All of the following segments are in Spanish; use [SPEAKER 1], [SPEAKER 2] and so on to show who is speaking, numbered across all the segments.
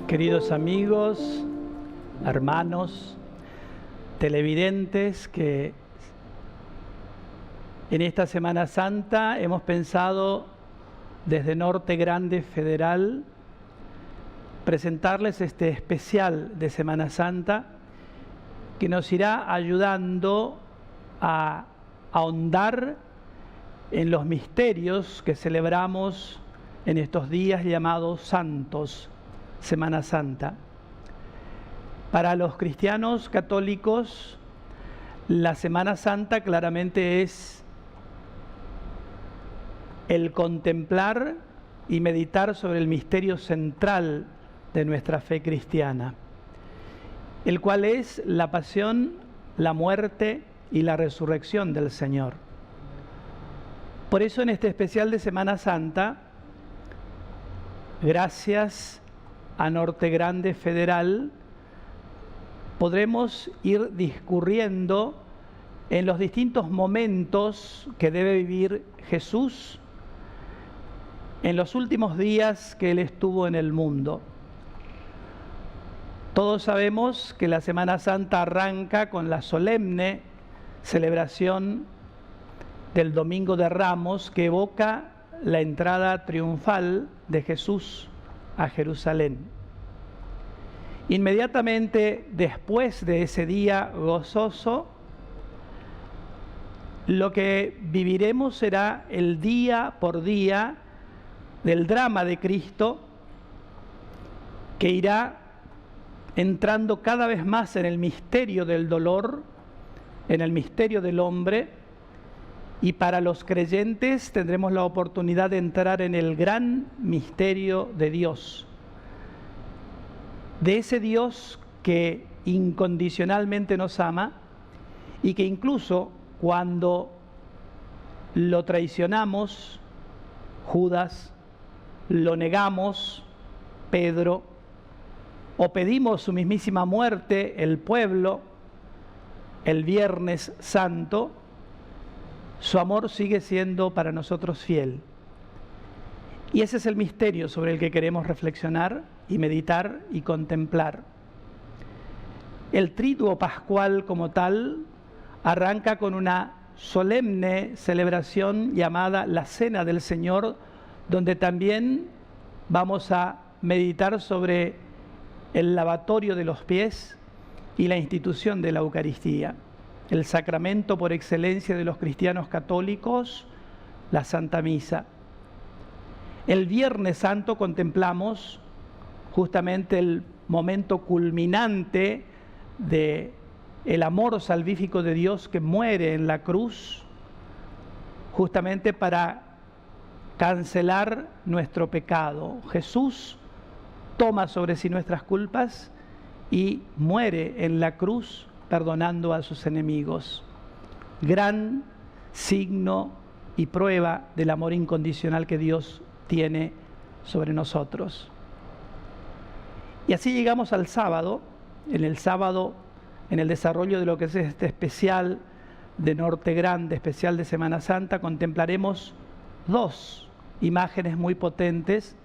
[SPEAKER 1] Queridos amigos, hermanos, televidentes, que en esta Semana Santa hemos pensado desde Norte Grande Federal presentarles este especial de Semana Santa que nos irá ayudando a ahondar en los misterios que celebramos en estos días llamados santos, Semana Santa. Para los cristianos católicos, la Semana Santa claramente es el contemplar y meditar sobre el misterio central de nuestra fe cristiana, el cual es la pasión, la muerte y la resurrección del Señor. Por eso en este especial de Semana Santa, gracias a Norte Grande Federal, podremos ir discurriendo en los distintos momentos que debe vivir Jesús en los últimos días que Él estuvo en el mundo. Todos sabemos que la Semana Santa arranca con la solemne celebración del Domingo de Ramos, que evoca la entrada triunfal de Jesús a Jerusalén. Inmediatamente después de ese día gozoso, lo que viviremos será el día por día del drama de Cristo, que irá entrando cada vez más en el misterio del dolor, en el misterio del hombre, y para los creyentes tendremos la oportunidad de entrar en el gran misterio de Dios, de ese Dios que incondicionalmente nos ama y que incluso cuando lo traicionamos, Judas, lo negamos, Pedro, o pedimos su mismísima muerte, el pueblo, el Viernes Santo, su amor sigue siendo para nosotros fiel. Y ese es el misterio sobre el que queremos reflexionar y meditar y contemplar. El triduo pascual como tal arranca con una solemne celebración llamada la Cena del Señor, donde también vamos a meditar sobre el lavatorio de los pies y la institución de la Eucaristía, el sacramento por excelencia de los cristianos católicos, la Santa Misa. El Viernes Santo contemplamos justamente el momento culminante de el amor salvífico de Dios que muere en la cruz, justamente para cancelar nuestro pecado. Jesús toma sobre sí nuestras culpas y muere en la cruz perdonando a sus enemigos. Gran signo y prueba del amor incondicional que Dios tiene sobre nosotros. Y así llegamos al sábado. En el sábado, en el desarrollo de lo que es este especial de Norte Grande, especial de Semana Santa, contemplaremos dos imágenes muy potentes.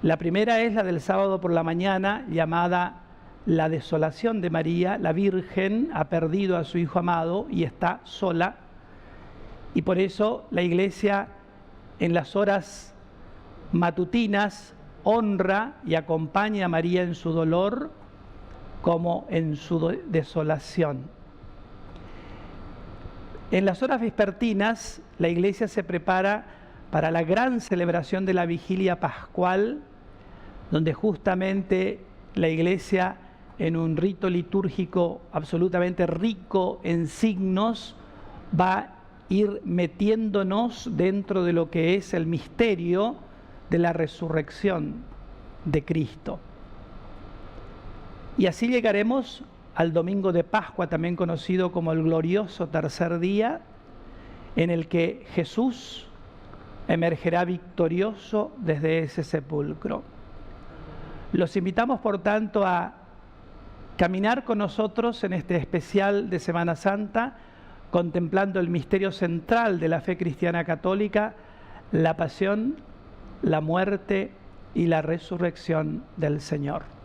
[SPEAKER 1] La primera es la del sábado por la mañana, llamada la desolación de María. La Virgen ha perdido a su Hijo amado y está sola, y por eso la Iglesia en las horas matutinas honra y acompaña a María en su dolor como en su desolación. En las horas vespertinas la Iglesia se prepara para la gran celebración de la Vigilia Pascual, donde justamente la Iglesia, en un rito litúrgico absolutamente rico en signos, va a ir metiéndonos dentro de lo que es el misterio de la resurrección de Cristo. Y así llegaremos al domingo de Pascua, también conocido como el glorioso tercer día, en el que Jesús emergerá victorioso desde ese sepulcro. Los invitamos, por tanto, a caminar con nosotros en este especial de Semana Santa contemplando el misterio central de la fe cristiana católica, la pasión, la muerte y la resurrección del Señor.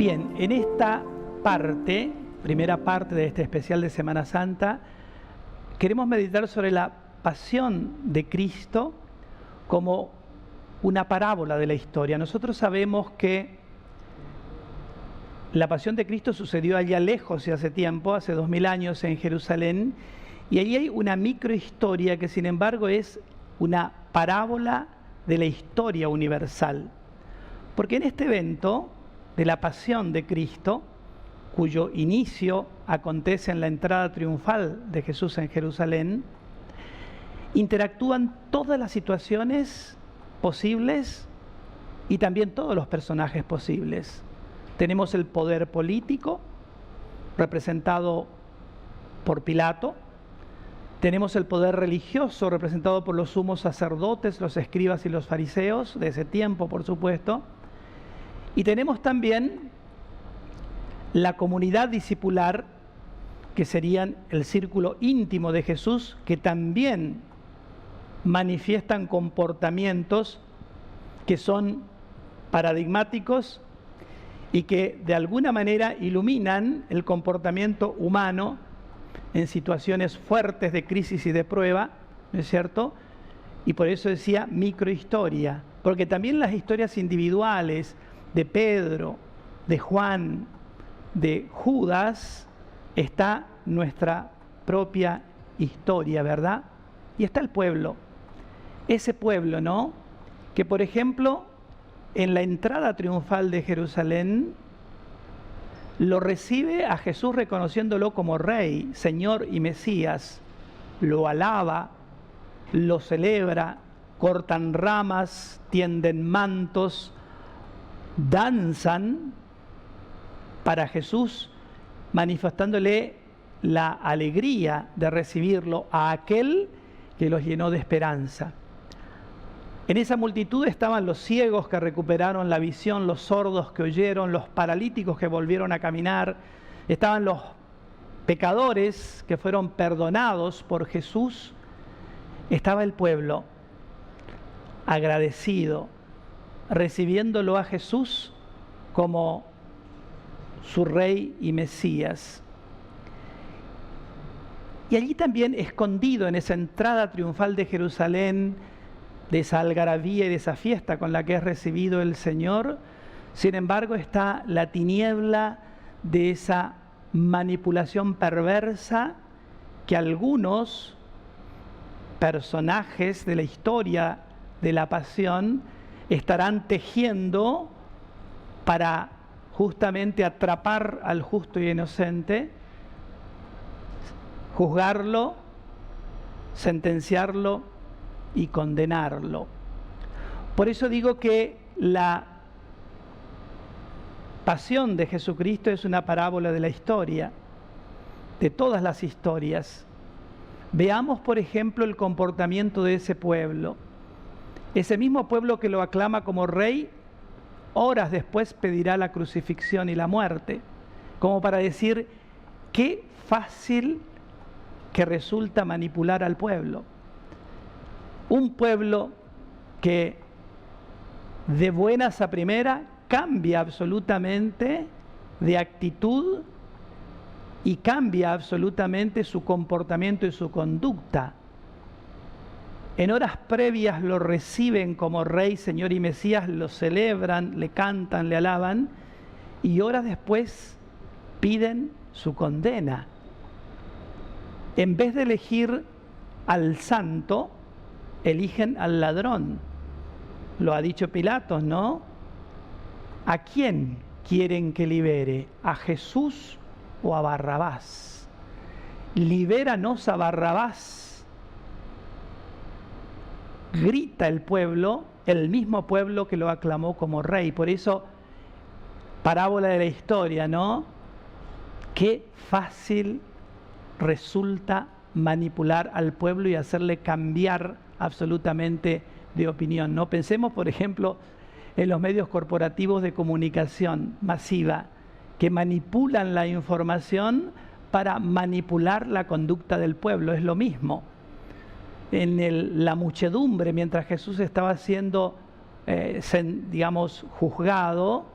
[SPEAKER 1] Bien, en esta parte, primera parte de este especial de Semana Santa, queremos meditar sobre la pasión de Cristo como una parábola de la historia. Nosotros sabemos que la pasión de Cristo sucedió allá lejos y hace tiempo, hace 2000 años en Jerusalén, y ahí hay una microhistoria que sin embargo es una parábola de la historia universal. Porque en este evento de la pasión de Cristo, cuyo inicio acontece en la entrada triunfal de Jesús en Jerusalén, interactúan todas las situaciones posibles y también todos los personajes posibles. Tenemos el poder político, representado por Pilato. Tenemos el poder religioso, representado por los sumos sacerdotes, los escribas y los fariseos, de ese tiempo, por supuesto. Y tenemos también la comunidad discipular, que serían el círculo íntimo de Jesús, que también manifiestan comportamientos que son paradigmáticos y que de alguna manera iluminan el comportamiento humano en situaciones fuertes de crisis y de prueba, ¿no es cierto? Y por eso decía microhistoria, porque también las historias individuales de Pedro, de Juan, de Judas, está nuestra propia historia, ¿verdad? Y está el pueblo, ese pueblo, ¿no? Que por ejemplo, en la entrada triunfal de Jerusalén, lo recibe a Jesús reconociéndolo como Rey, Señor y Mesías, lo alaba, lo celebra, cortan ramas, tienden mantos, danzan para Jesús, manifestándole la alegría de recibirlo a aquel que los llenó de esperanza. En esa multitud estaban los ciegos que recuperaron la visión, los sordos que oyeron, los paralíticos que volvieron a caminar, estaban los pecadores que fueron perdonados por Jesús, estaba el pueblo agradecido, recibiéndolo a Jesús como su Rey y Mesías. Y allí también, escondido en esa entrada triunfal de Jerusalén, de esa algarabía y de esa fiesta con la que es recibido el Señor, sin embargo está la tiniebla de esa manipulación perversa que algunos personajes de la historia de la pasión estarán tejiendo para justamente atrapar al justo y inocente, juzgarlo, sentenciarlo y condenarlo. Por eso digo que la pasión de Jesucristo es una parábola de la historia, de todas las historias. Veamos, por ejemplo, el comportamiento de ese pueblo. Ese mismo pueblo que lo aclama como rey, horas después pedirá la crucifixión y la muerte, como para decir, qué fácil que resulta manipular al pueblo. Un pueblo que de buenas a primera cambia absolutamente de actitud y cambia absolutamente su comportamiento y su conducta. En horas previas lo reciben como Rey, Señor y Mesías, lo celebran, le cantan, le alaban, y horas después piden su condena. En vez de elegir al santo, eligen al ladrón. Lo ha dicho Pilatos, ¿no? ¿A quién quieren que libere? ¿A Jesús o a Barrabás? Libéranos a Barrabás. grita el pueblo, el mismo pueblo que lo aclamó como rey. Por eso, parábola de la historia, ¿no? Qué fácil resulta manipular al pueblo y hacerle cambiar absolutamente de opinión, ¿no? Pensemos, por ejemplo, en los medios corporativos de comunicación masiva que manipulan la información para manipular la conducta del pueblo. Es lo mismo. En la muchedumbre, mientras Jesús estaba siendo, juzgado,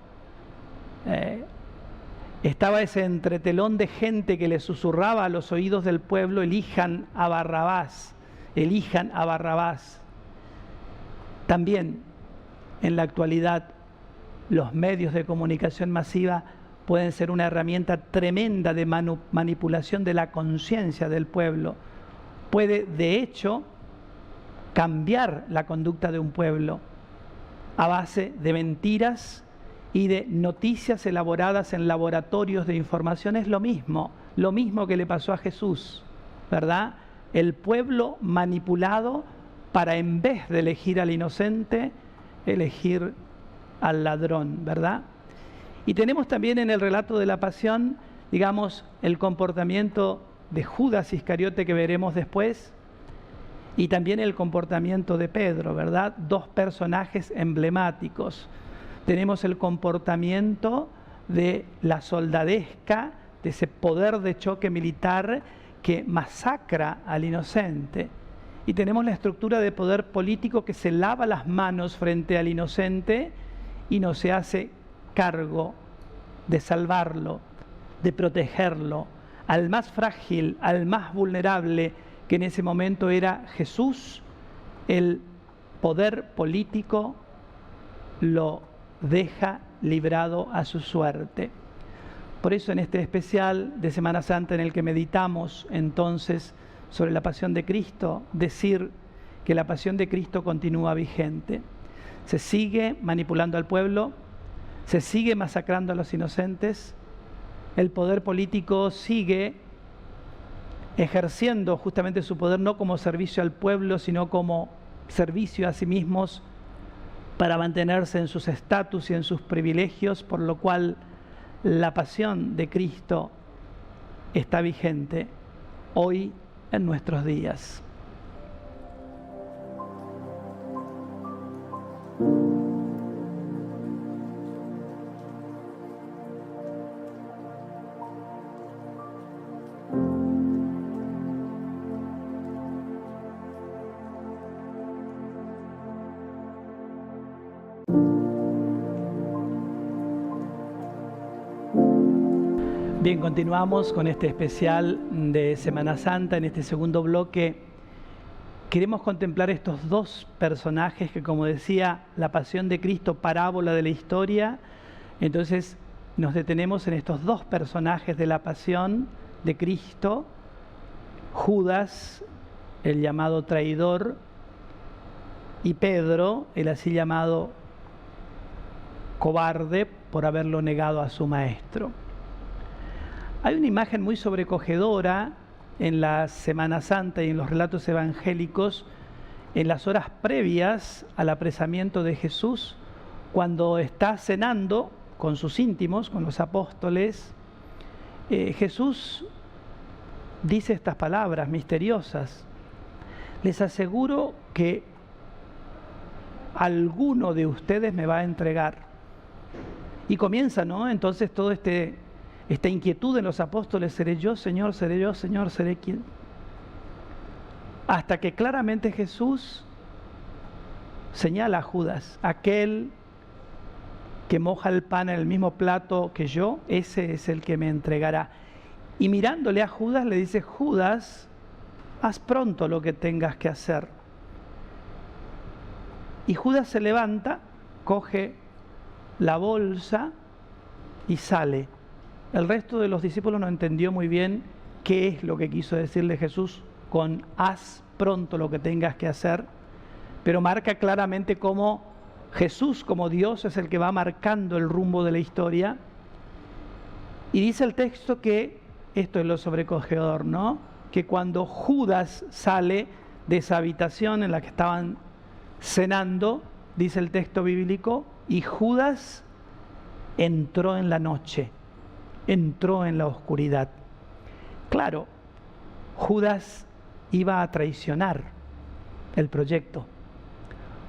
[SPEAKER 1] estaba ese entretelón de gente que le susurraba a los oídos del pueblo: elijan a Barrabás, elijan a Barrabás. También en la actualidad los medios de comunicación masiva pueden ser una herramienta tremenda de manipulación de la conciencia del pueblo. Puede, de hecho, cambiar la conducta de un pueblo a base de mentiras y de noticias elaboradas en laboratorios de información. Es lo mismo que le pasó a Jesús, ¿verdad? El pueblo manipulado para, en vez de elegir al inocente, elegir al ladrón, ¿verdad? Y tenemos también en el relato de la pasión, el comportamiento de Judas Iscariote, que veremos después, y también el comportamiento de Pedro, ¿verdad? Dos personajes emblemáticos. Tenemos el comportamiento de la soldadesca, de ese poder de choque militar que masacra al inocente. Y tenemos la estructura de poder político que se lava las manos frente al inocente y no se hace cargo de salvarlo, de protegerlo, al más frágil, al más vulnerable, que en ese momento era Jesús. El poder político lo deja librado a su suerte. Por eso, en este especial de Semana Santa, en el que meditamos entonces sobre la pasión de Cristo, decir que la pasión de Cristo continúa vigente. Se sigue manipulando al pueblo, se sigue masacrando a los inocentes, el poder político sigue ejerciendo justamente su poder no como servicio al pueblo, sino como servicio a sí mismos para mantenerse en sus estatus y en sus privilegios, por lo cual la pasión de Cristo está vigente hoy en nuestros días. Bien, continuamos con este especial de Semana Santa. En este segundo bloque queremos contemplar estos dos personajes que, como decía, la pasión de Cristo, parábola de la historia. Entonces nos detenemos en estos dos personajes de la pasión de Cristo: Judas, el llamado traidor, y Pedro, el así llamado cobarde por haberlo negado a su maestro. Hay una imagen muy sobrecogedora en la Semana Santa y en los relatos evangélicos en las horas previas al apresamiento de Jesús, cuando está cenando con sus íntimos, con los apóstoles. Jesús dice estas palabras misteriosas: les aseguro que alguno de ustedes me va a entregar. Y comienza, ¿no? Entonces todo esta inquietud en los apóstoles: ¿seré yo, Señor? ¿Seré yo, Señor? ¿Seré quién? Hasta que claramente Jesús señala a Judas: aquel que moja el pan en el mismo plato que yo, ese es el que me entregará. Y mirándole a Judas le dice: Judas, haz pronto lo que tengas que hacer. Y Judas se levanta, coge la bolsa y sale. El resto de los discípulos no entendió muy bien qué es lo que quiso decirle Jesús con haz pronto lo que tengas que hacer, pero marca claramente cómo Jesús, como Dios, es el que va marcando el rumbo de la historia. Y dice el texto que, esto es lo sobrecogedor, ¿no?, que cuando Judas sale de esa habitación en la que estaban cenando, dice el texto bíblico, y Judas entró en la noche, entró en la oscuridad. Claro, Judas iba a traicionar el proyecto.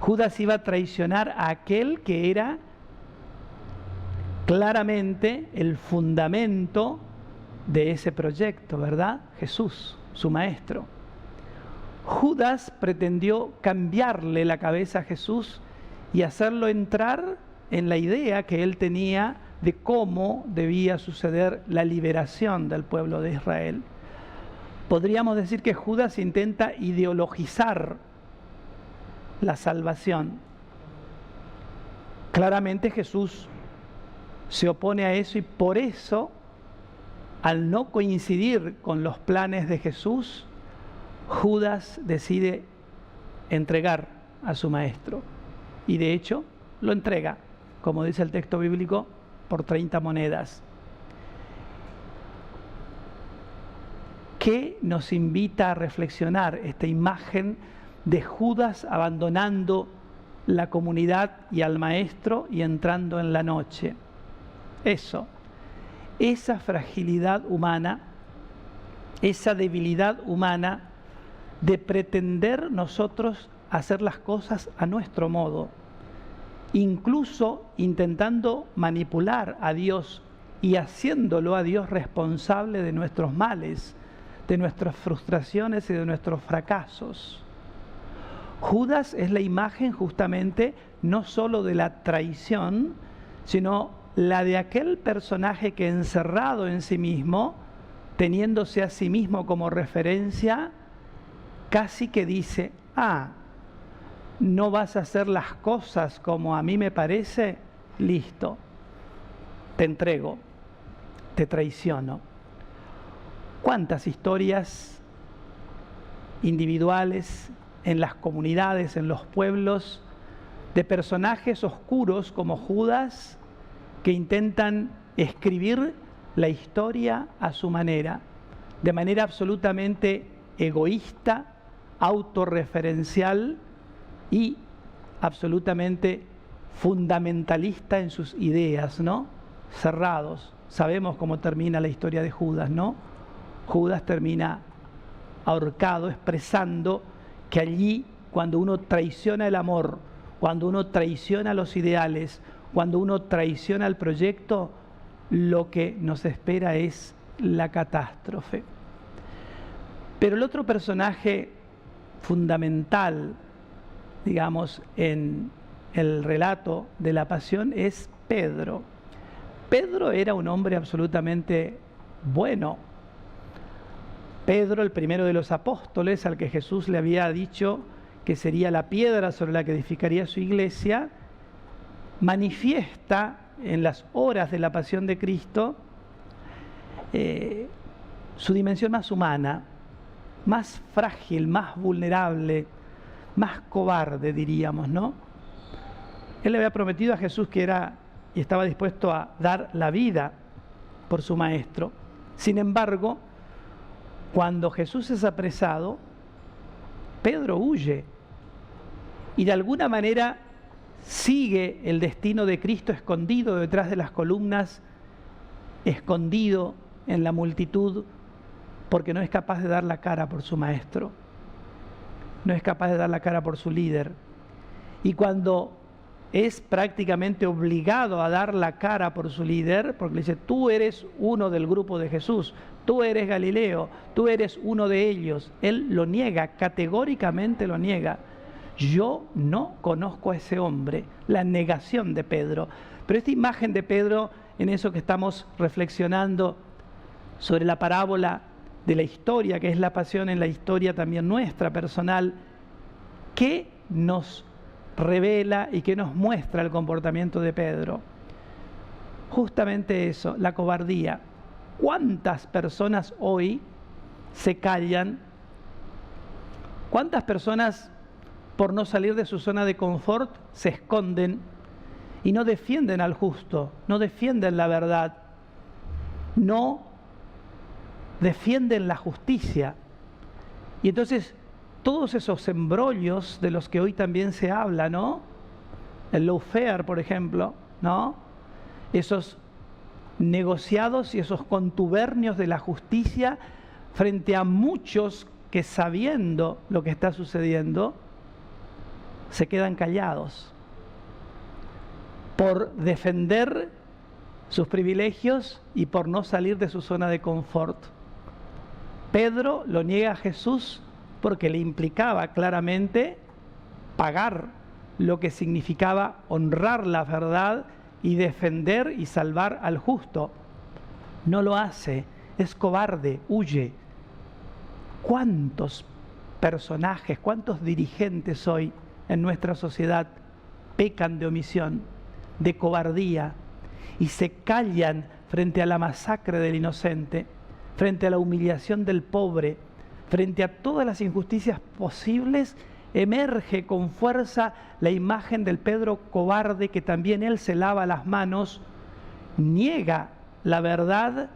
[SPEAKER 1] Judas iba a traicionar a aquel que era claramente el fundamento de ese proyecto, ¿verdad? Jesús, su maestro. Judas pretendió cambiarle la cabeza a Jesús y hacerlo entrar en la idea que él tenía de cómo debía suceder la liberación del pueblo de Israel. Podríamos decir que Judas intenta ideologizar la salvación. Claramente Jesús se opone a eso y por eso, al no coincidir con los planes de Jesús, Judas decide entregar a su maestro. Y de hecho, lo entrega, como dice el texto bíblico, por 30 monedas. ¿Qué nos invita a reflexionar esta imagen de Judas abandonando la comunidad y al maestro y entrando en la noche? Eso, esa fragilidad humana, esa debilidad humana de pretender nosotros hacer las cosas a nuestro modo, incluso intentando manipular a Dios y haciéndolo a Dios responsable de nuestros males, de nuestras frustraciones y de nuestros fracasos. Judas es la imagen justamente no solo de la traición, sino la de aquel personaje que encerrado en sí mismo, teniéndose a sí mismo como referencia, casi que dice, no vas a hacer las cosas como a mí me parece, listo, te entrego, te traiciono. ¿Cuántas historias individuales en las comunidades, en los pueblos, de personajes oscuros como Judas que intentan escribir la historia a su manera, de manera absolutamente egoísta, autorreferencial y absolutamente fundamentalista en sus ideas, ¿no? Cerrados. Sabemos cómo termina la historia de Judas, ¿no? Judas termina ahorcado, expresando que allí, cuando uno traiciona el amor, cuando uno traiciona los ideales, cuando uno traiciona el proyecto, lo que nos espera es la catástrofe. Pero el otro personaje fundamental, digamos, en el relato de la pasión es Pedro. Pedro era un hombre absolutamente bueno. Pedro, el primero de los apóstoles, al que Jesús le había dicho que sería la piedra sobre la que edificaría su iglesia, manifiesta en las horas de la pasión de Cristo su dimensión más humana, más frágil, más vulnerable, más cobarde, diríamos, ¿no? Él le había prometido a Jesús que era y estaba dispuesto a dar la vida por su maestro. Sin embargo, cuando Jesús es apresado, Pedro huye y de alguna manera sigue el destino de Cristo escondido detrás de las columnas, escondido en la multitud, porque no es capaz de dar la cara por su maestro, no es capaz de dar la cara por su líder. Y cuando es prácticamente obligado a dar la cara por su líder, porque le dice, tú eres uno del grupo de Jesús, tú eres Galileo, tú eres uno de ellos. Él lo niega, categóricamente lo niega. Yo no conozco a ese hombre, la negación de Pedro. Pero esta imagen de Pedro, en eso que estamos reflexionando sobre la parábola de la historia, que es la pasión en la historia también nuestra, personal, ¿qué nos revela y qué nos muestra el comportamiento de Pedro? Justamente eso, la cobardía. ¿Cuántas personas hoy se callan? ¿Cuántas personas, por no salir de su zona de confort, se esconden y no defienden al justo, no defienden la verdad, no defienden la justicia? Y entonces todos esos embrollos de los que hoy también se habla, ¿no? El lawfare, por ejemplo, ¿no? Esos negociados y esos contubernios de la justicia frente a muchos que, sabiendo lo que está sucediendo, se quedan callados por defender sus privilegios y por no salir de su zona de confort. Pedro lo niega a Jesús porque le implicaba claramente pagar lo que significaba honrar la verdad y defender y salvar al justo. No lo hace, es cobarde, huye. ¿Cuántos personajes, cuántos dirigentes hoy en nuestra sociedad pecan de omisión, de cobardía y se callan frente a la masacre del inocente, frente a la humillación del pobre, frente a todas las injusticias posibles? Emerge con fuerza la imagen del Pedro cobarde, que también él se lava las manos, niega la verdad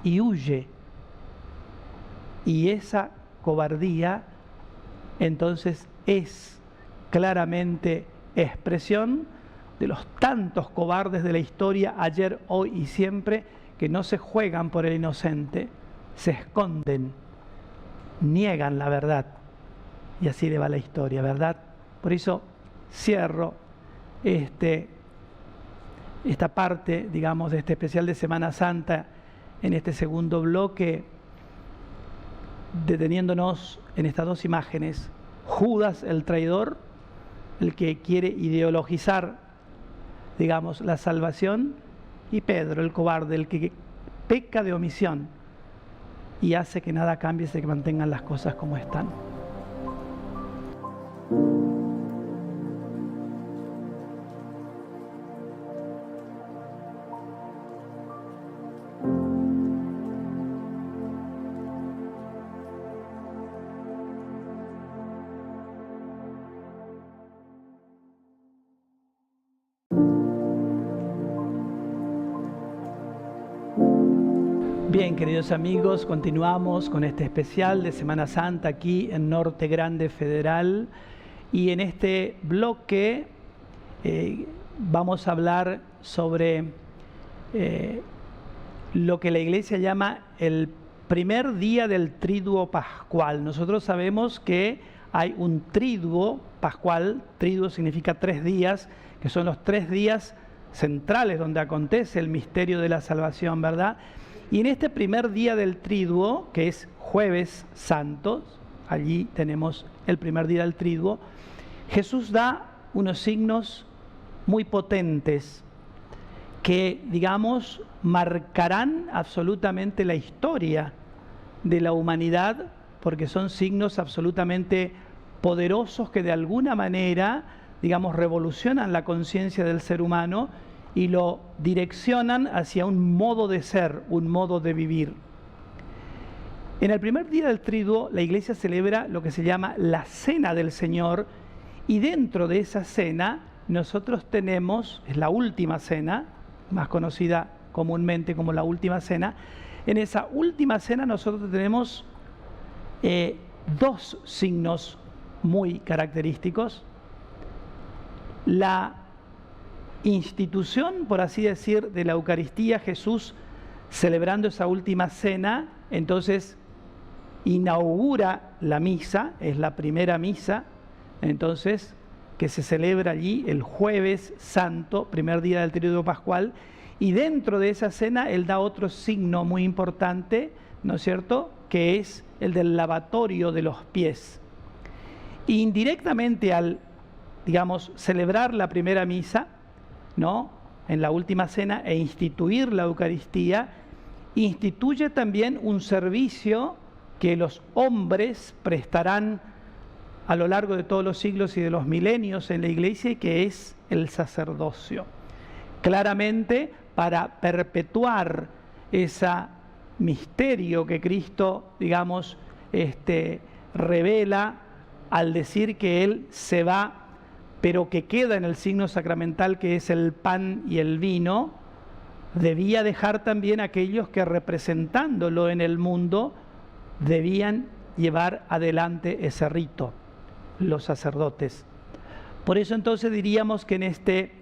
[SPEAKER 1] y huye. Y esa cobardía entonces es claramente expresión de los tantos cobardes de la historia, ayer, hoy y siempre, que no se juegan por el inocente, se esconden, niegan la verdad. Y así le va la historia, ¿verdad? Por eso cierro esta parte, digamos, de este especial de Semana Santa en este segundo bloque, deteniéndonos en estas dos imágenes. Judas, el traidor, el que quiere ideologizar, digamos, la salvación, y Pedro, el cobarde, el que peca de omisión y hace que nada cambie, se que mantengan las cosas como están. Bien, queridos amigos, continuamos con este especial de Semana Santa aquí en Norte Grande Federal, y en este bloque vamos a hablar sobre lo que la Iglesia llama el primer día del triduo pascual. Nosotros sabemos que hay un triduo pascual. Triduo significa 3 días, que son los 3 días centrales donde acontece el misterio de la salvación, ¿verdad? Y en este primer día del triduo, que es Jueves Santo, allí tenemos el primer día del triduo, Jesús da unos signos muy potentes que, digamos, marcarán absolutamente la historia de la humanidad, porque son signos absolutamente poderosos que de alguna manera, digamos, revolucionan la conciencia del ser humano y lo direccionan hacia un modo de ser, un modo de vivir. En el primer día del triduo, la Iglesia celebra lo que se llama la Cena del Señor, y dentro de esa cena nosotros tenemos, es la última cena, más conocida comúnmente como la última cena. En esa última cena nosotros tenemos 2 signos muy característicos. La institución, por así decir, de la Eucaristía, Jesús celebrando esa última cena, entonces inaugura la misa, es la primera misa, entonces, que se celebra allí el Jueves Santo, primer día del triduo pascual, y dentro de esa cena Él da otro signo muy importante, ¿no es cierto?, que es el del lavatorio de los pies. Indirectamente al, digamos, celebrar la primera misa, ¿no?, en la última cena, e instituir la Eucaristía, instituye también un servicio que los hombres prestarán a lo largo de todos los siglos y de los milenios en la Iglesia, y que es el sacerdocio. Claramente para perpetuar ese misterio que Cristo, digamos, revela al decir que Él se va, pero que queda en el signo sacramental, que es el pan y el vino. Debía dejar también aquellos que, representándolo en el mundo, debían llevar adelante ese rito, los sacerdotes. Por eso entonces diríamos que en este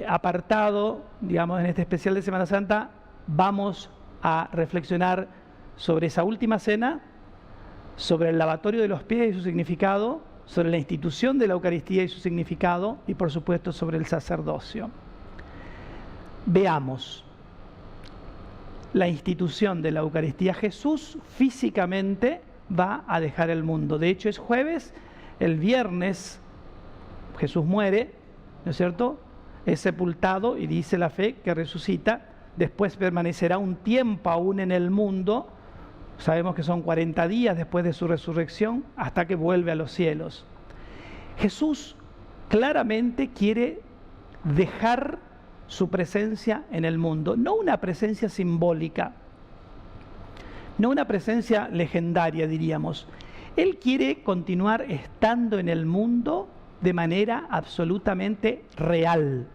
[SPEAKER 1] apartado, digamos en este especial de Semana Santa, vamos a reflexionar sobre esa última cena, sobre el lavatorio de los pies y su significado, sobre la institución de la Eucaristía y su significado, y por supuesto sobre el sacerdocio. Veamos la institución de la Eucaristía. Jesús físicamente va a dejar el mundo. De hecho es jueves, el viernes Jesús muere, ¿no es cierto? Es sepultado y dice la fe que resucita, después permanecerá un tiempo aún en el mundo, sabemos que son 40 días después de su resurrección, hasta que vuelve a los cielos. Jesús claramente quiere dejar su presencia en el mundo, no una presencia simbólica, no una presencia legendaria, diríamos. Él quiere continuar estando en el mundo de manera absolutamente real,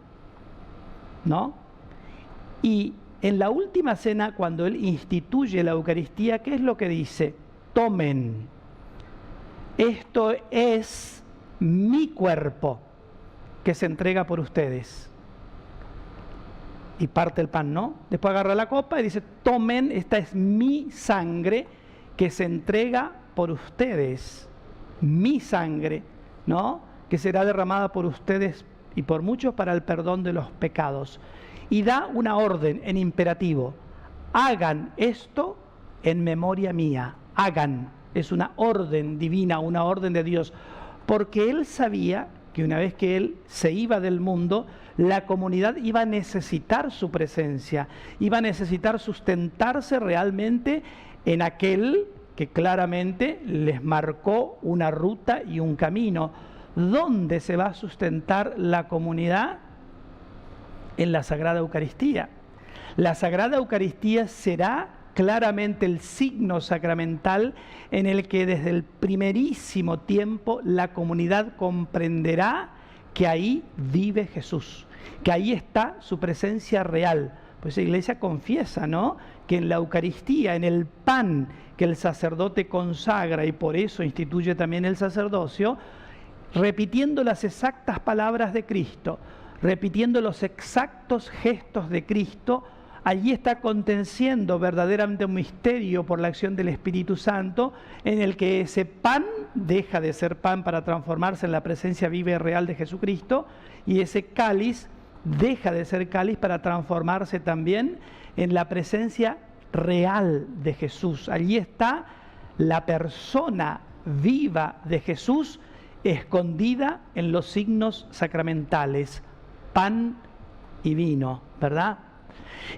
[SPEAKER 1] ¿no? Y en la última cena, cuando Él instituye la Eucaristía, ¿qué es lo que dice? Tomen, esto es mi cuerpo que se entrega por ustedes. Y parte el pan, ¿no? Después agarra la copa y dice, tomen, esta es mi sangre que se entrega por ustedes. Mi sangre, ¿no? Que será derramada por ustedes y por muchos para el perdón de los pecados. Y da una orden en imperativo. Hagan esto en memoria mía. Hagan. Es una orden divina, una orden de Dios. Porque Él sabía que una vez que Él se iba del mundo, la comunidad iba a necesitar su presencia, iba a necesitar sustentarse realmente en aquel que claramente les marcó una ruta y un camino. ¿Dónde se va a sustentar la comunidad? En la Sagrada Eucaristía. La Sagrada Eucaristía será claramente el signo sacramental en el que desde el primerísimo tiempo la comunidad comprenderá que ahí vive Jesús, que ahí está su presencia real. Pues la Iglesia confiesa, ¿no?, que en la Eucaristía, en el pan que el sacerdote consagra y por eso instituye también el sacerdocio, repitiendo las exactas palabras de Cristo, repitiendo los exactos gestos de Cristo, allí está aconteciendo verdaderamente un misterio por la acción del Espíritu Santo, en el que ese pan deja de ser pan para transformarse en la presencia viva y real de Jesucristo, y ese cáliz deja de ser cáliz para transformarse también en la presencia real de Jesús. Allí está la persona viva de Jesús escondida en los signos sacramentales, pan y vino, ¿verdad?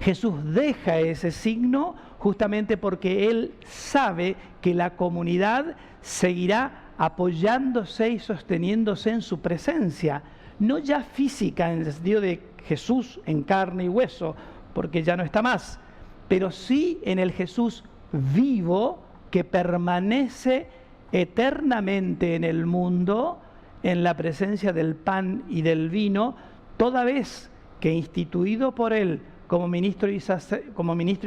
[SPEAKER 1] Jesús deja ese signo justamente porque Él sabe que la comunidad seguirá apoyándose y sosteniéndose en su presencia, no ya física en el sentido de Jesús en carne y hueso, porque ya no está más, pero sí en el Jesús vivo que permanece eternamente en el mundo, en la presencia del pan y del vino, toda vez que instituido por Él como ministro y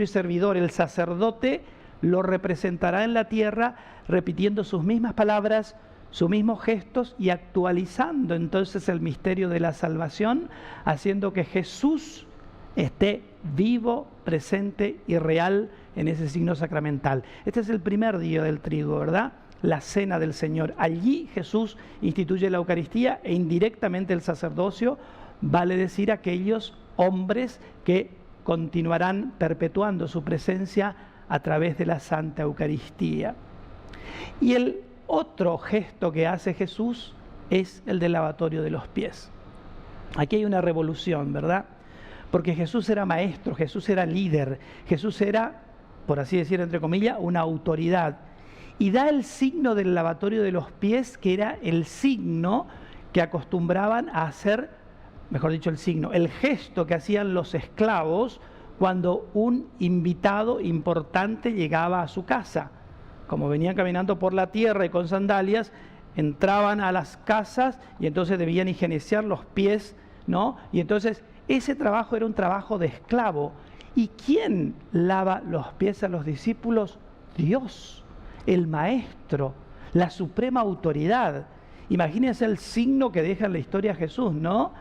[SPEAKER 1] servidor, el sacerdote lo representará en la tierra repitiendo sus mismas palabras, sus mismos gestos y actualizando entonces el misterio de la salvación, haciendo que Jesús esté vivo, presente y real en ese signo sacramental. Este es el primer día del triduo, ¿verdad? La cena del Señor. Allí Jesús instituye la Eucaristía e indirectamente el sacerdocio, vale decir aquellos hombres que continuarán perpetuando su presencia a través de la Santa Eucaristía. Y el otro gesto que hace Jesús es el del lavatorio de los pies. Aquí hay una revolución, ¿verdad? Porque Jesús era maestro, Jesús era líder, Jesús era, por así decir, entre comillas, una autoridad. Y da el signo del lavatorio de los pies, que era el signo que acostumbraban a hacer, mejor dicho, el gesto que hacían los esclavos cuando un invitado importante llegaba a su casa. Como venían caminando por la tierra y con sandalias, entraban a las casas y entonces debían higienizar los pies, ¿no? Y entonces ese trabajo era un trabajo de esclavo. ¿Y quién lava los pies a los discípulos? Dios. el maestro, la suprema autoridad. Imagínense el signo que deja en la historia Jesús, ¿no?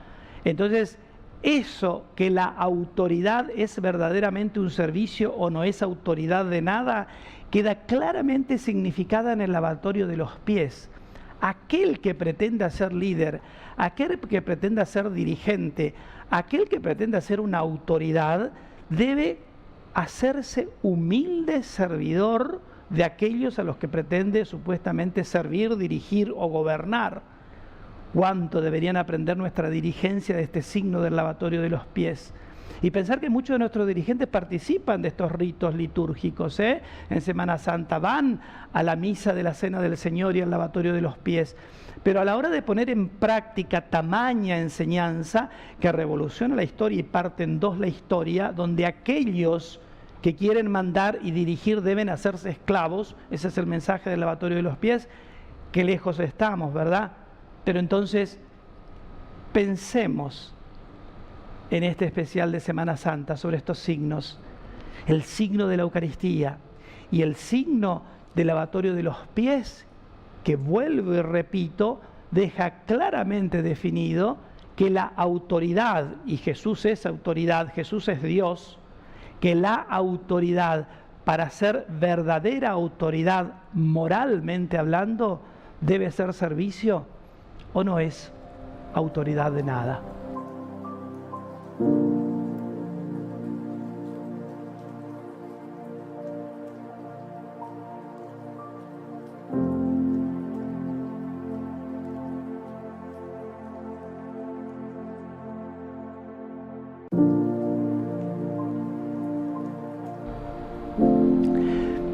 [SPEAKER 1] Entonces, eso, que la autoridad es verdaderamente un servicio o no es autoridad de nada, queda claramente significada en el lavatorio de los pies. Aquel que pretenda ser líder, aquel que pretenda ser dirigente, aquel que pretenda ser una autoridad, debe hacerse humilde servidor de aquellos a los que pretende supuestamente servir, dirigir o gobernar. ¿Cuánto deberían aprender nuestra dirigencia de este signo del lavatorio de los pies? Y pensar que muchos de nuestros dirigentes participan de estos ritos litúrgicos, ¿eh? En Semana Santa van a la misa de la Cena del Señor y al lavatorio de los pies. Pero a la hora de poner en práctica tamaña enseñanza que revoluciona la historia y parte en dos la historia, donde aquellos que quieren mandar y dirigir deben hacerse esclavos, ese es el mensaje del lavatorio de los pies, qué lejos estamos, ¿verdad? Pero entonces pensemos en este especial de Semana Santa sobre estos signos, el signo de la Eucaristía y el signo del lavatorio de los pies, que vuelvo y repito, deja claramente definido que la autoridad, y Jesús es autoridad, Jesús es Dios, que la autoridad, para ser verdadera autoridad moralmente hablando, debe ser servicio o no es autoridad de nada.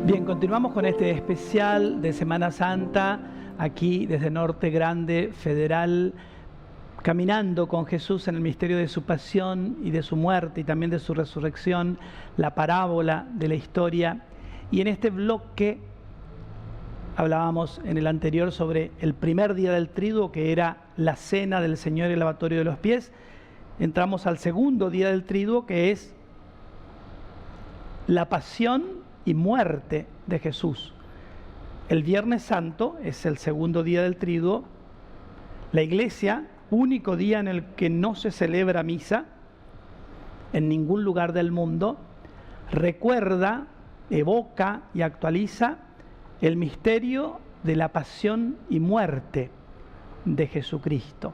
[SPEAKER 1] Bien, continuamos con este especial de Semana Santa, aquí desde Norte Grande, Federal, caminando con Jesús en el misterio de su pasión y de su muerte y también de su resurrección, la parábola de la historia. Y en este bloque hablábamos en el anterior sobre el primer día del Triduo, que era la cena del Señor y el lavatorio de los pies. Entramos al segundo día del Triduo, que es la pasión y muerte de Jesús. El Viernes Santo es el segundo día del Triduo. La Iglesia, único día en el que no se celebra misa en ningún lugar del mundo, recuerda, evoca y actualiza el misterio de la pasión y muerte de Jesucristo.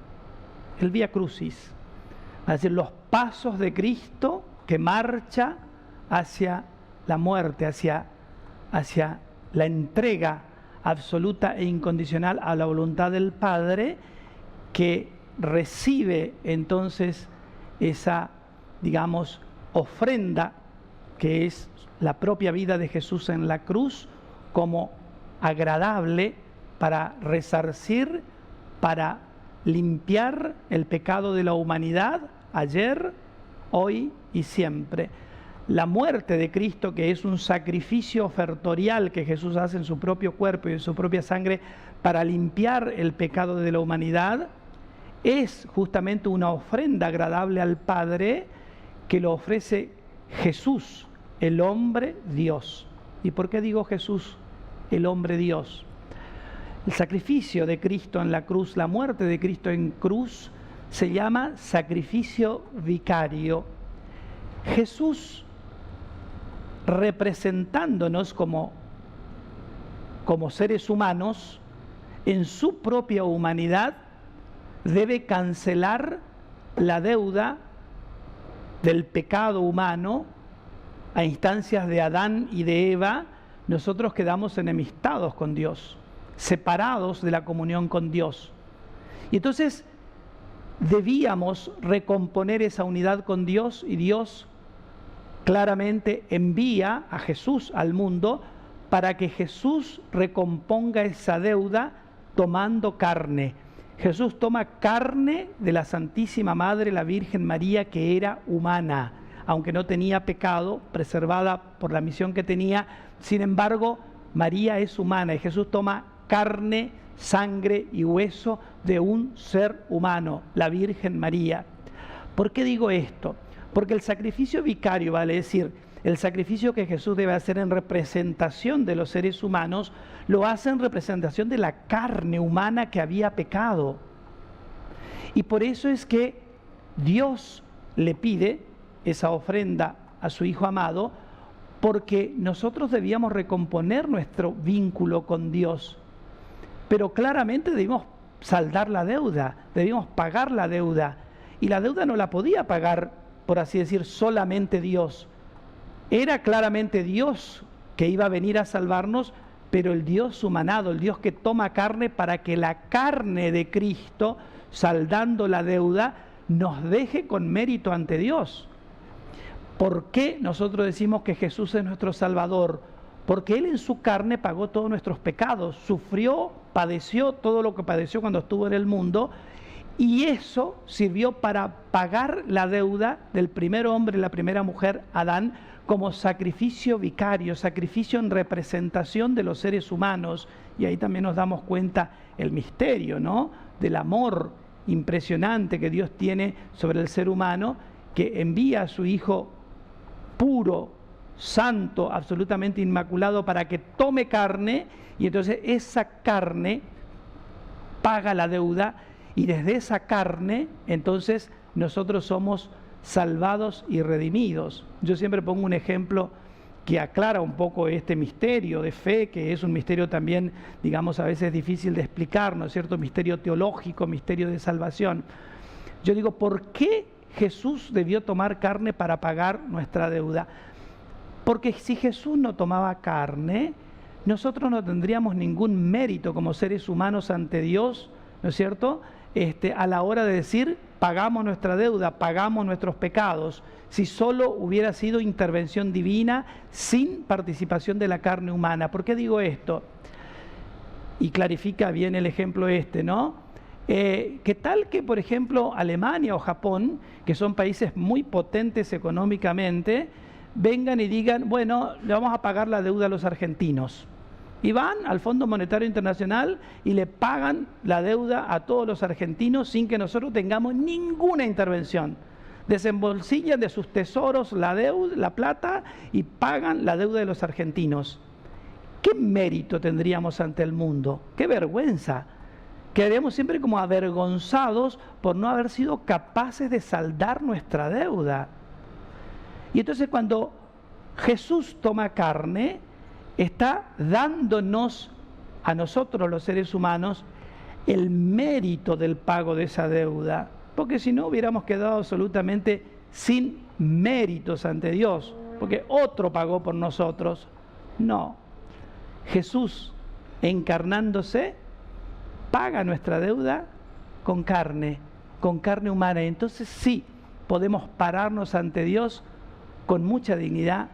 [SPEAKER 1] El Vía Crucis, es decir, los pasos de Cristo que marcha hacia la muerte, hacia la entrega absoluta e incondicional a la voluntad del Padre, que recibe entonces esa, digamos, ofrenda que es la propia vida de Jesús en la cruz, como agradable para resarcir, para limpiar el pecado de la humanidad, ayer, hoy y siempre. La muerte de Cristo, que es un sacrificio ofertorial que Jesús hace en su propio cuerpo y en su propia sangre para limpiar el pecado de la humanidad, es justamente una ofrenda agradable al Padre que lo ofrece Jesús, el hombre Dios. ¿Y por qué digo Jesús, el hombre Dios? El sacrificio de Cristo en la cruz, la muerte de Cristo en cruz, se llama sacrificio vicario. Jesús, representándonos como seres humanos, en su propia humanidad, debe cancelar la deuda del pecado humano. A instancias de Adán y de Eva, nosotros quedamos enemistados con Dios, separados de la comunión con Dios. Y entonces debíamos recomponer esa unidad con Dios, y Dios claramente envía a Jesús al mundo para que Jesús recomponga esa deuda tomando carne. Jesús toma carne de la Santísima Madre, la Virgen María, que era humana, aunque no tenía pecado, preservada por la misión que tenía. Sin embargo, María es humana y Jesús toma carne, sangre y hueso de un ser humano, la Virgen María. ¿Por qué digo esto? Porque el sacrificio vicario, vale decir, el sacrificio que Jesús debe hacer en representación de los seres humanos, lo hace en representación de la carne humana que había pecado. Y por eso es que Dios le pide esa ofrenda a su Hijo amado, porque nosotros debíamos recomponer nuestro vínculo con Dios. Pero claramente debimos saldar la deuda, debimos pagar la deuda. Y la deuda no la podía pagar, por así decir, solamente Dios. Era claramente Dios que iba a venir a salvarnos, pero el Dios humanado, el Dios que toma carne para que la carne de Cristo, saldando la deuda, nos deje con mérito ante Dios. ¿Por qué nosotros decimos que Jesús es nuestro Salvador? Porque Él en su carne pagó todos nuestros pecados, sufrió, padeció todo lo que padeció cuando estuvo en el mundo, y eso sirvió para pagar la deuda del primer hombre y la primera mujer, Adán, como sacrificio vicario, sacrificio en representación de los seres humanos. Y ahí también nos damos cuenta el misterio, ¿no?, del amor impresionante que Dios tiene sobre el ser humano, que envía a su Hijo puro, santo, absolutamente inmaculado, para que tome carne, y entonces esa carne paga la deuda, y desde esa carne entonces nosotros somos salvados y redimidos. Yo siempre pongo un ejemplo que aclara un poco este misterio de fe, que es un misterio también, digamos, a veces difícil de explicar, ¿no es cierto? Misterio teológico, misterio de salvación. Yo digo, ¿por qué Jesús debió tomar carne para pagar nuestra deuda? Porque si Jesús no tomaba carne, nosotros no tendríamos ningún mérito como seres humanos ante Dios, ¿no es cierto?, a la hora de decir, pagamos nuestra deuda, pagamos nuestros pecados, si solo hubiera sido intervención divina sin participación de la carne humana. ¿Por qué digo esto? Y clarifica bien el ejemplo ¿no? ¿Qué tal que, por ejemplo, Alemania o Japón, que son países muy potentes económicamente, vengan y digan, bueno, le vamos a pagar la deuda a los argentinos? Y van al Fondo Monetario Internacional y le pagan la deuda a todos los argentinos sin que nosotros tengamos ninguna intervención. Desembolsillan de sus tesoros la plata y pagan la deuda de los argentinos. ¿Qué mérito tendríamos ante el mundo? ¡Qué vergüenza! Quedaríamos siempre como avergonzados por no haber sido capaces de saldar nuestra deuda. Y entonces cuando Jesús toma carne, está dándonos a nosotros los seres humanos el mérito del pago de esa deuda, porque si no hubiéramos quedado absolutamente sin méritos ante Dios, porque otro pagó por nosotros. No, Jesús encarnándose paga nuestra deuda con carne humana, y entonces sí podemos pararnos ante Dios con mucha dignidad,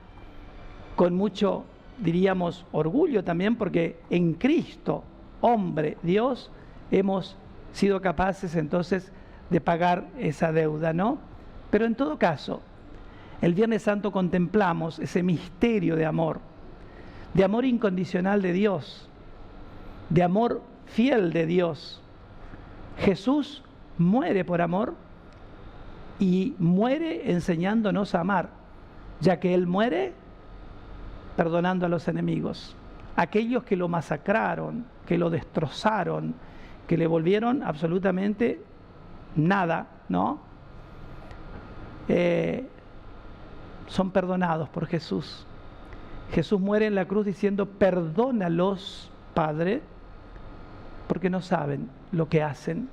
[SPEAKER 1] con mucho, diríamos, orgullo también, porque en Cristo, hombre, Dios, hemos sido capaces entonces de pagar esa deuda, ¿no? Pero en todo caso, el Viernes Santo contemplamos ese misterio de amor incondicional de Dios, de amor fiel de Dios. Jesús muere por amor y muere enseñándonos a amar, ya que Él muere perdonando a los enemigos, aquellos que lo masacraron, que lo destrozaron, que le volvieron absolutamente nada, ¿no? Son perdonados por Jesús. Jesús muere en la cruz diciendo, perdónalos, Padre, porque no saben lo que hacen.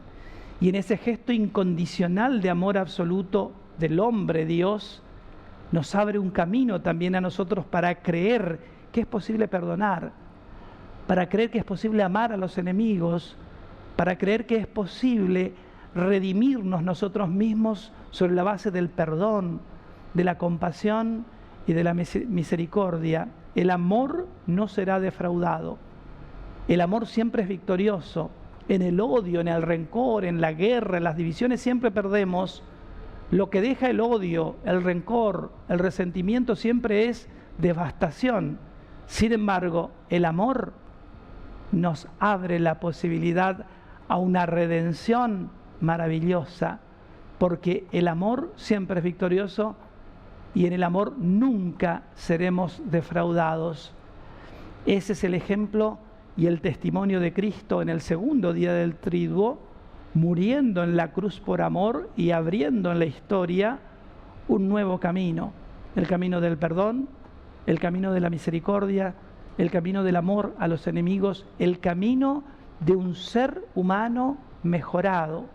[SPEAKER 1] Y en ese gesto incondicional de amor absoluto del hombre Dios, nos abre un camino también a nosotros para creer que es posible perdonar, para creer que es posible amar a los enemigos, para creer que es posible redimirnos nosotros mismos sobre la base del perdón, de la compasión y de la misericordia. El amor no será defraudado. El amor siempre es victorioso. En el odio, en el rencor, en la guerra, en las divisiones siempre perdemos. Lo que deja el odio, el rencor, el resentimiento siempre es devastación. Sin embargo, el amor nos abre la posibilidad a una redención maravillosa, porque el amor siempre es victorioso y en el amor nunca seremos defraudados. Ese es el ejemplo y el testimonio de Cristo en el segundo día del Triduo, muriendo en la cruz por amor y abriendo en la historia un nuevo camino, el camino del perdón, el camino de la misericordia, el camino del amor a los enemigos, el camino de un ser humano mejorado.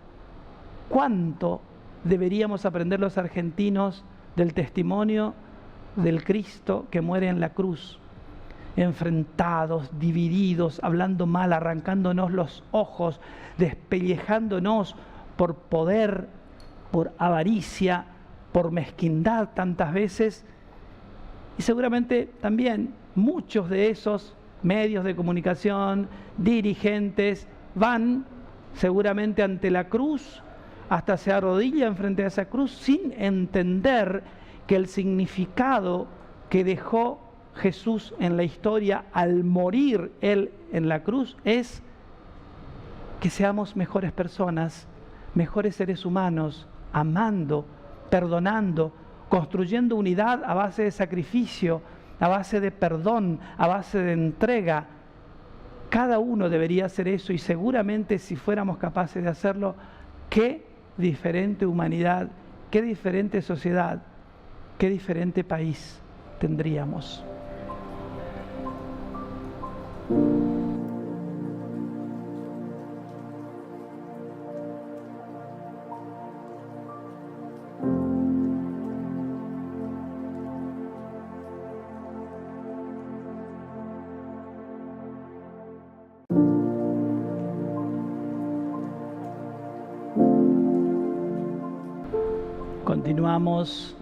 [SPEAKER 1] ¿Cuánto deberíamos aprender los argentinos del testimonio del Cristo que muere en la cruz? Enfrentados, divididos, hablando mal, arrancándonos los ojos, despellejándonos por poder, por avaricia, por mezquindad tantas veces. Y seguramente también muchos de esos medios de comunicación, dirigentes, van seguramente ante la cruz, hasta se arrodillan frente a esa cruz sin entender que el significado que dejó Jesús en la historia al morir Él en la cruz es que seamos mejores personas, mejores seres humanos, amando, perdonando, construyendo unidad a base de sacrificio, a base de perdón, a base de entrega. Cada uno debería hacer eso y seguramente si fuéramos capaces de hacerlo, qué diferente humanidad, qué diferente sociedad, qué diferente país tendríamos. Continuamos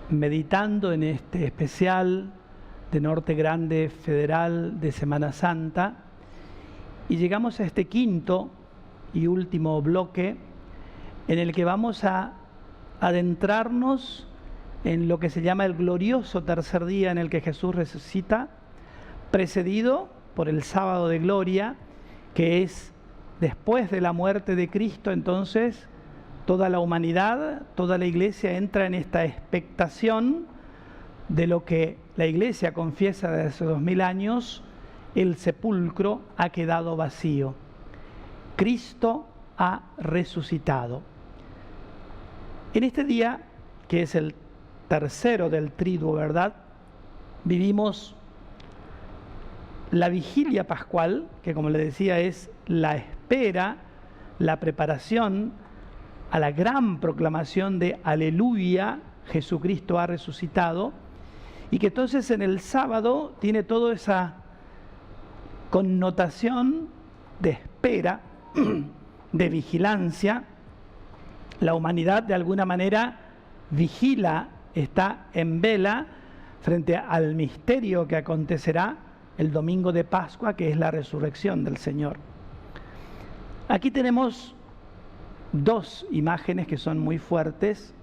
[SPEAKER 1] meditando en este especial de Norte Grande Federal de Semana Santa y llegamos a este quinto y último bloque en el que vamos a adentrarnos en lo que se llama el glorioso tercer día en el que Jesús resucita, precedido por el sábado de gloria, que es después de la muerte de Cristo. Entonces toda la humanidad, toda la Iglesia entra en esta expectación de lo que la Iglesia confiesa desde hace 2000 años: el sepulcro ha quedado vacío. Cristo ha resucitado. En este día, que es el tercero del Triduo, ¿verdad?, vivimos la vigilia pascual, que como le decía es la espera, la preparación a la gran proclamación de Aleluya, Jesucristo ha resucitado, y que entonces en el sábado tiene toda esa connotación de espera, de vigilancia. La humanidad de alguna manera vigila, está en vela frente al misterio que acontecerá el domingo de Pascua, que es la resurrección del Señor. Aquí tenemos dos imágenes que son muy fuertes,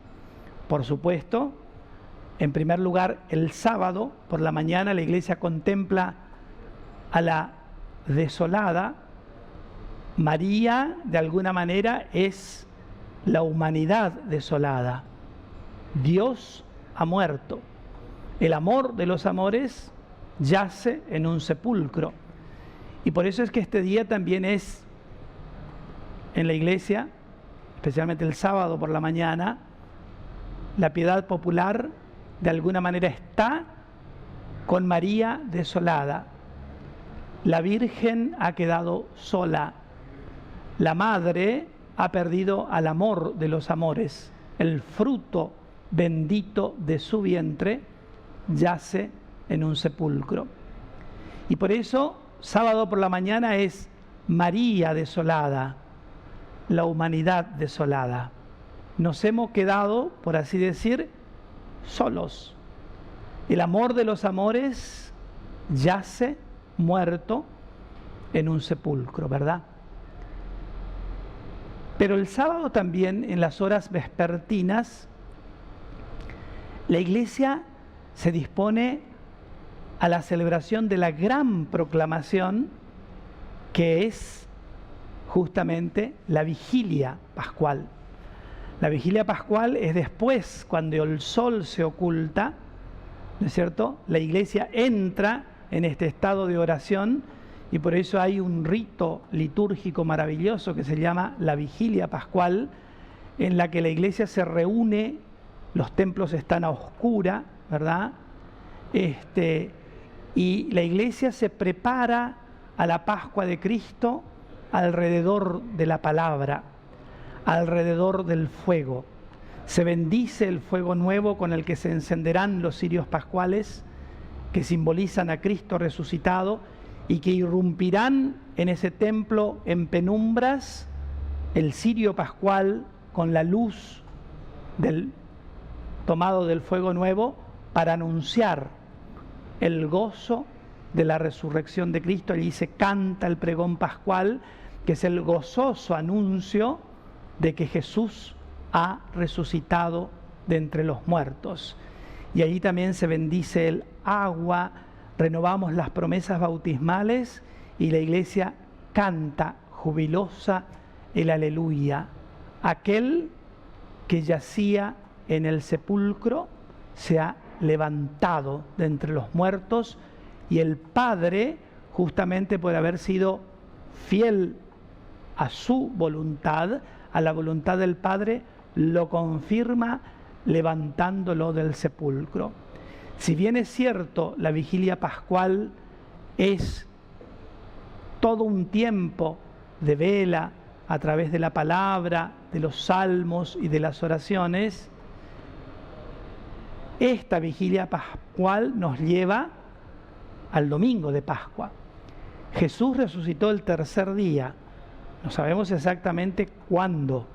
[SPEAKER 1] por supuesto. En primer lugar, el sábado por la mañana la Iglesia contempla a la desolada. María, de alguna manera, es la humanidad desolada. Dios ha muerto. El amor de los amores yace en un sepulcro. Y por eso es que este día también es, en la Iglesia, especialmente el sábado por la mañana, la piedad popular de alguna manera está con María desolada. La Virgen ha quedado sola. La Madre ha perdido al amor de los amores. El fruto bendito de su vientre yace en un sepulcro. Y por eso, sábado por la mañana es María desolada, la humanidad desolada. Nos hemos quedado, por así decir, solos. El amor de los amores yace muerto en un sepulcro, ¿verdad? Pero el sábado también, en las horas vespertinas, la Iglesia se dispone a la celebración de la gran proclamación, que es justamente la vigilia pascual. La vigilia pascual es después, cuando el sol se oculta, ¿no es cierto? La iglesia entra en este estado de oración y por eso hay un rito litúrgico maravilloso que se llama la vigilia pascual, en la que la iglesia se reúne, los templos están a oscura, ¿verdad? Y la iglesia se prepara a la Pascua de Cristo alrededor de la palabra, alrededor del fuego. Se bendice el fuego nuevo con el que se encenderán los cirios pascuales, que simbolizan a Cristo resucitado y que irrumpirán en ese templo en penumbras, el cirio pascual con la luz del tomado del fuego nuevo para anunciar el gozo de la resurrección de Cristo. Allí se canta el pregón pascual, que es el gozoso anuncio de que Jesús ha resucitado de entre los muertos. Y allí también se bendice el agua, renovamos las promesas bautismales y la iglesia canta jubilosa el aleluya. Aquel que yacía en el sepulcro se ha levantado de entre los muertos, y el Padre, justamente por haber sido fiel a su voluntad, a la voluntad del Padre, lo confirma levantándolo del sepulcro. Si bien es cierto, la vigilia pascual es todo un tiempo de vela a través de la palabra, de los salmos y de las oraciones, esta vigilia pascual nos lleva al domingo de Pascua. Jesús resucitó el tercer día. No sabemos exactamente cuándo.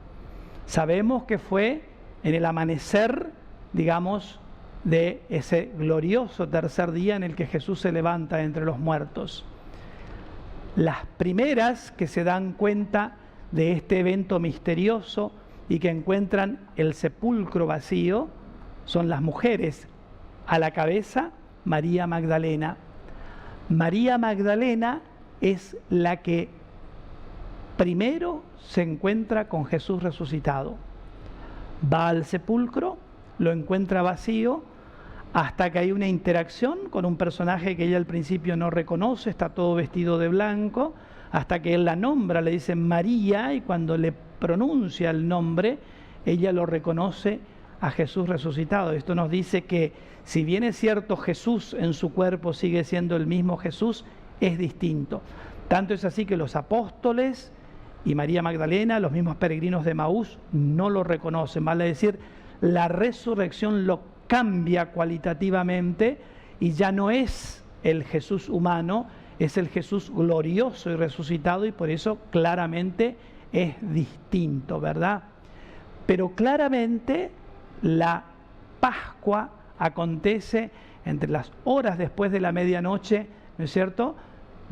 [SPEAKER 1] Sabemos que fue en el amanecer, digamos, de ese glorioso tercer día en el que Jesús se levanta entre los muertos. Las primeras que se dan cuenta de este evento misterioso y que encuentran el sepulcro vacío son las mujeres. A la cabeza, María Magdalena. María Magdalena es la que primero se encuentra con Jesús resucitado. Va al sepulcro, lo encuentra vacío, hasta que hay una interacción con un personaje que ella al principio no reconoce, está todo vestido de blanco, hasta que él la nombra, le dice María, y cuando le pronuncia el nombre, ella lo reconoce a Jesús resucitado. Esto nos dice que si bien es cierto Jesús en su cuerpo sigue siendo el mismo Jesús, es distinto. Tanto es así que los apóstoles y María Magdalena, los mismos peregrinos de Emaús, no lo reconocen. Vale decir, la resurrección lo cambia cualitativamente y ya no es el Jesús humano, es el Jesús glorioso y resucitado, y por eso claramente es distinto, ¿verdad? Pero claramente la Pascua acontece entre las horas después de la medianoche, ¿no es cierto?,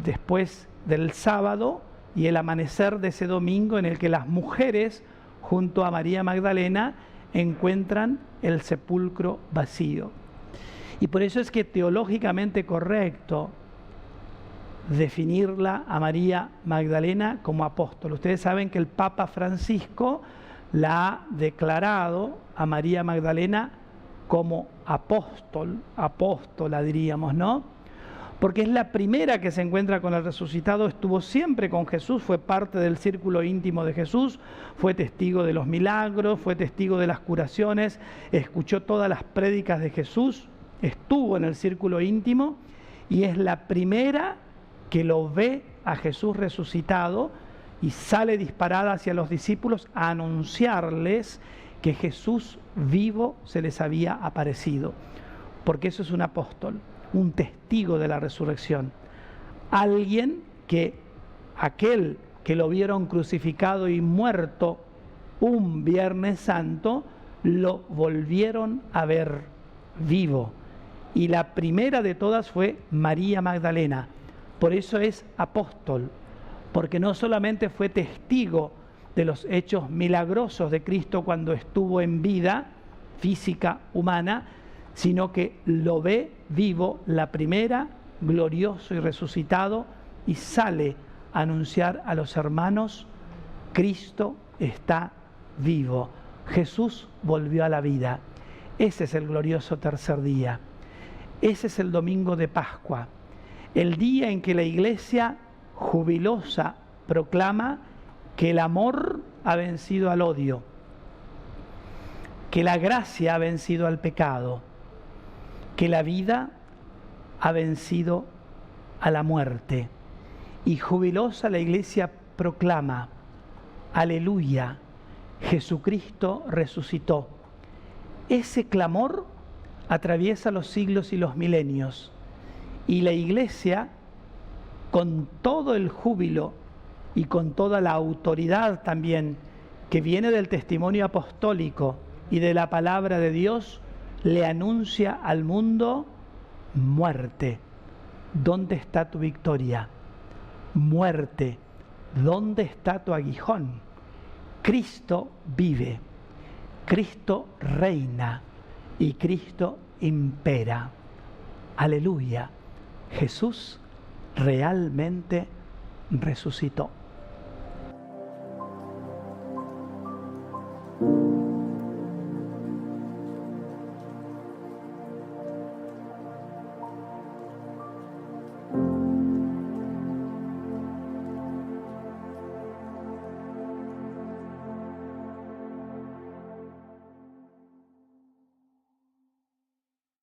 [SPEAKER 1] después del sábado y el amanecer de ese domingo, en el que las mujeres, junto a María Magdalena, encuentran el sepulcro vacío. Y por eso es que teológicamente correcto definirla a María Magdalena como apóstol. Ustedes saben que el Papa Francisco la ha declarado a María Magdalena como apóstola diríamos, ¿no? Porque es la primera que se encuentra con el resucitado, estuvo siempre con Jesús, fue parte del círculo íntimo de Jesús, fue testigo de los milagros, fue testigo de las curaciones, escuchó todas las prédicas de Jesús, estuvo en el círculo íntimo y es la primera que lo ve a Jesús resucitado y sale disparada hacia los discípulos a anunciarles que Jesús vivo se les había aparecido, porque eso es un apóstol, un testigo de la resurrección, alguien que aquel que lo vieron crucificado y muerto un Viernes Santo, lo volvieron a ver vivo. Y la primera de todas fue María Magdalena, por eso es apóstol, porque no solamente fue testigo de los hechos milagrosos de Cristo cuando estuvo en vida física, humana, sino que lo ve vivo, la primera, glorioso y resucitado, y sale a anunciar a los hermanos, Cristo está vivo. Jesús volvió a la vida. Ese es el glorioso tercer día. Ese es el domingo de Pascua, el día en que la Iglesia jubilosa proclama que el amor ha vencido al odio, que la gracia ha vencido al pecado, que la vida ha vencido a la muerte. Y jubilosa la Iglesia proclama: aleluya, Jesucristo resucitó. Ese clamor atraviesa los siglos y los milenios, y la Iglesia, con todo el júbilo y con toda la autoridad también que viene del testimonio apostólico y de la palabra de Dios, le anuncia al mundo: muerte, ¿dónde está tu victoria? Muerte, ¿dónde está tu aguijón? Cristo vive, Cristo reina y Cristo impera. Aleluya, Jesús realmente resucitó.